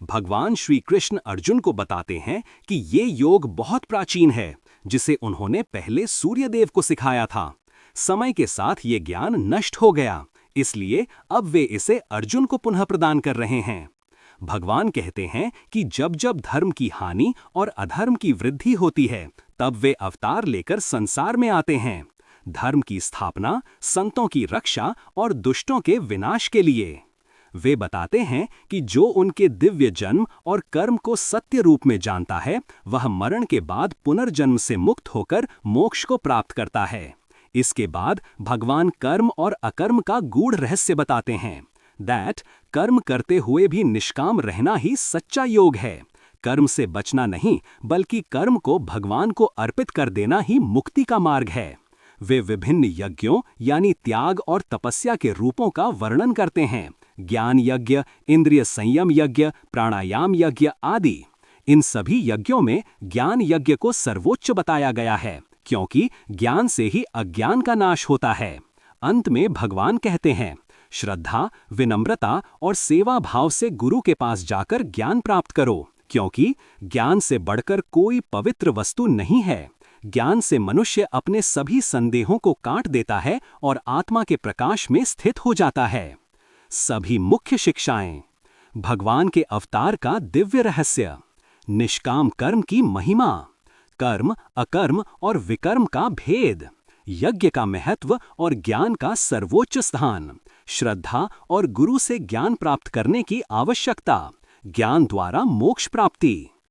भगवान श्री कृष्ण अर्जुन को बताते हैं कि ये योग बहुत प्राचीन है, जिसे उन्होंने पहले सूर्यदेव को सिखाया था। समय के साथ ये ज्ञान नष्ट हो गया, इसलिए अब वे इसे अर्जुन को पुनः प्रदान कर रहे हैं। भगवान कहते हैं कि जब जब धर्म की हानि और अधर्म की वृद्धि होती है, तब वे अवतार लेकर संसार में आते हैं, धर्म की स्थापना, संतों की रक्षा और दुष्टों के विनाश के लिए। वे बताते हैं कि जो उनके दिव्य जन्म और कर्म को सत्य रूप में जानता है, वह मरण के बाद पुनर्जन्म से मुक्त होकर मोक्ष को प्राप्त करता है। इसके बाद भगवान कर्म और अकर्म का गूढ़ रहस्य बताते हैं। दैट कर्म करते हुए भी निष्काम रहना ही सच्चा योग है। कर्म से बचना नहीं, बल्कि कर्म को भगवान को अर्पित कर देना ही मुक्ति का मार्ग है। वे विभिन्न यज्ञों यानी त्याग और तपस्या के रूपों का वर्णन करते हैं। ज्ञान यज्ञ, इंद्रिय संयम यज्ञ, प्राणायाम यज्ञ आदि। इन सभी यज्ञों में ज्ञान यज्ञ को सर्वोच्च बताया गया है, क्योंकि ज्ञान से ही अज्ञान का नाश होता है। अंत में भगवान कहते हैं, श्रद्धा, विनम्रता और सेवा भाव से गुरु के पास जाकर ज्ञान प्राप्त करो, क्योंकि ज्ञान से बढ़कर कोई पवित्र वस्तु नहीं है। ज्ञान से मनुष्य अपने सभी संदेहों को काट देता है और आत्मा के प्रकाश में स्थित हो जाता है। सभी मुख्य शिक्षाएं, भगवान के अवतार का दिव्य रहस्य, निष्काम कर्म की महिमा, कर्म, अकर्म और विकर्म का भेद, यज्ञ का महत्व और ज्ञान का सर्वोच्च स्थान, श्रद्धा और गुरु से ज्ञान प्राप्त करने की आवश्यकता, ज्ञान द्वारा मोक्ष प्राप्ति।